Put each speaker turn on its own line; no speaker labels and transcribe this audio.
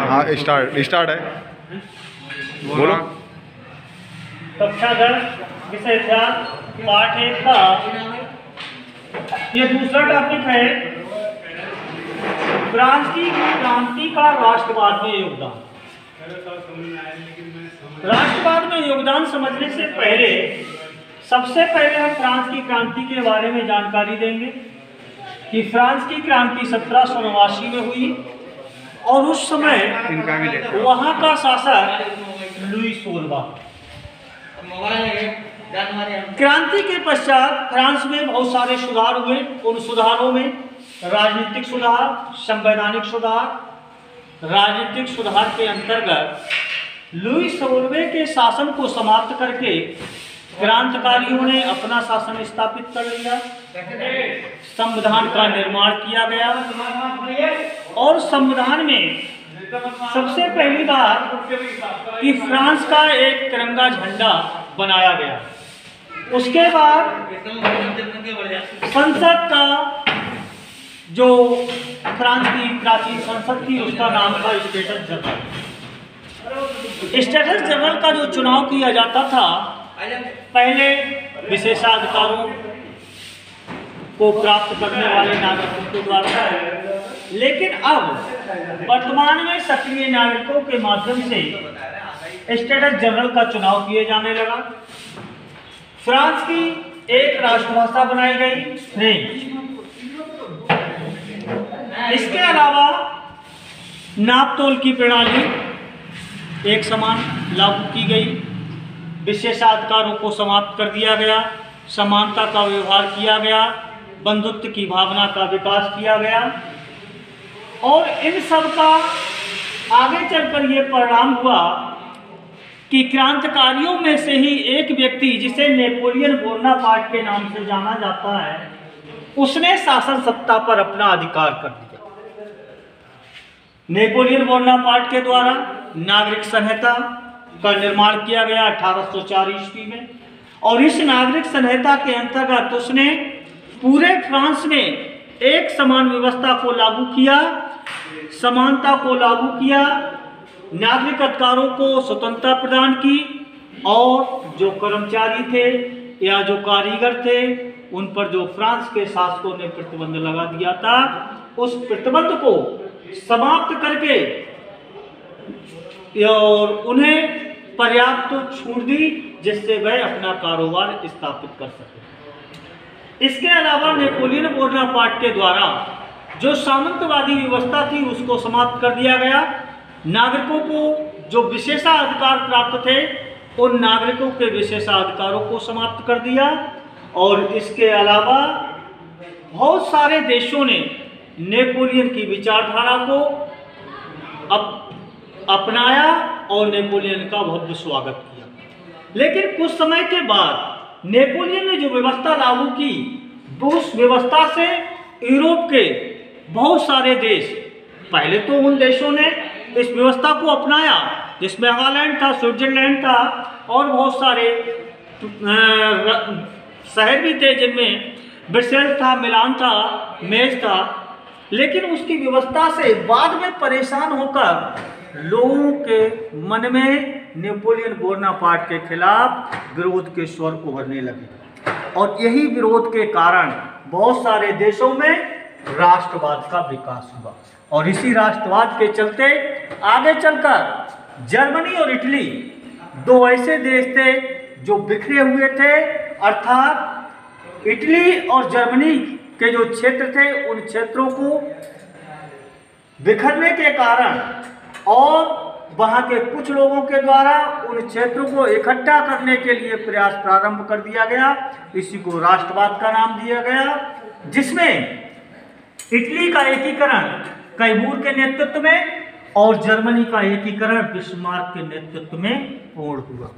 हाँ स्टार्ट है। बोलो।
कक्षा 10 विषय इतिहास पाठ 1 का ये दूसरा टॉपिक है क्रांति की क्रांति का राष्ट्रवाद में योगदान। राष्ट्रवाद में योगदान समझने से पहले सबसे पहले हम फ्रांस की क्रांति के बारे में जानकारी देंगे कि फ्रांस की क्रांति 1789 में हुई और उस समय वहां का शासक लुई 16। क्रांति के पश्चात फ्रांस में बहुत सारे सुधार हुए। उन सुधारों में राजनीतिक सुधार, संवैधानिक सुधार। राजनीतिक सुधार के अंतर्गत लुई 16 के शासन को समाप्त करके क्रांतिकारियों ने अपना शासन स्थापित कर लिया। संविधान का निर्माण किया गया और संविधान में सबसे पहली बार कि फ्रांस का एक तिरंगा झंडा बनाया गया। उसके बाद संसद का जो फ्रांस की प्राचीन संसद थी उसका नाम था स्टेटस जनरल। स्टेटस जनरल का जो चुनाव किया जाता था पहले विशेषाधिकारों को प्राप्त करने वाले नागरिकों के द्वारा, लेकिन अब वर्तमान में सक्रिय नागरिकों के माध्यम से स्टेटस जनरल का चुनाव किए जाने लगा। फ्रांस की एक राष्ट्रभाषा बनाई गई फ्रेंच। इसके अलावा नापतोल की प्रणाली एक समान लागू की गई। विशेषाधिकारों को समाप्त कर दिया गया। समानता का व्यवहार किया गया। बंधुत्व की भावना का विकास किया गया और इन सब का आगे चलकर ये परिणाम हुआ कि क्रांतिकारियों में से ही एक व्यक्ति जिसे नेपोलियन बोनापार्ट के नाम से जाना जाता है, उसने शासन सत्ता पर अपना अधिकार कर दिया। नेपोलियन बोनापार्ट के द्वारा नागरिक संहिता का निर्माण किया गया 1804 ईस्वी में और इस नागरिक संहिता के अंतर्गत उसने पूरे फ्रांस में एक समान व्यवस्था को लागू किया, समानता को लागू किया, नागरिक अधिकारों को स्वतंत्रता प्रदान की और जो कर्मचारी थे या जो कारीगर थे उन पर जो फ्रांस के शासकों ने प्रतिबंध लगा दिया था उस प्रतिबंध को समाप्त करके और उन्हें पर्याप्त छूट दी जिससे वह अपना कारोबार स्थापित कर सके। इसके अलावा नेपोलियन बोनापार्ट के द्वारा जो सामंतवादी व्यवस्था थी उसको समाप्त कर दिया गया। नागरिकों को जो विशेषाधिकार प्राप्त थे उन नागरिकों के विशेषाधिकारों को समाप्त कर दिया और इसके अलावा बहुत सारे देशों ने नेपोलियन की विचारधारा को अपनाया और नेपोलियन का भव्य स्वागत किया। लेकिन कुछ समय के बाद नेपोलियन ने जो व्यवस्था लागू की उस व्यवस्था से यूरोप के बहुत सारे देश, पहले तो उन देशों ने इस व्यवस्था को अपनाया जिसमें हॉलैंड था, स्विट्जरलैंड था और बहुत सारे शहर भी थे जिनमें ब्रसेल्स था, मिलान था, मेज था। लेकिन उसकी व्यवस्था से बाद में परेशान होकर लोगों के मन में नेपोलियन बोनापार्ट के खिलाफ विरोध के स्वर उभरने लगे और यही विरोध के कारण बहुत सारे देशों में राष्ट्रवाद का विकास हुआ और इसी राष्ट्रवाद के चलते आगे चलकर जर्मनी और इटली दो ऐसे देश थे जो बिखरे हुए थे। अर्थात इटली और जर्मनी के जो क्षेत्र थे उन क्षेत्रों को बिखरने के कारण और वहां के कुछ लोगों के द्वारा उन क्षेत्रों को इकट्ठा करने के लिए प्रयास प्रारंभ कर दिया गया। इसी को राष्ट्रवाद का नाम दिया गया, जिसमें इटली का एकीकरण कैमूर के नेतृत्व में और जर्मनी का एकीकरण बिस्मार्क के नेतृत्व में पूर्ण हुआ।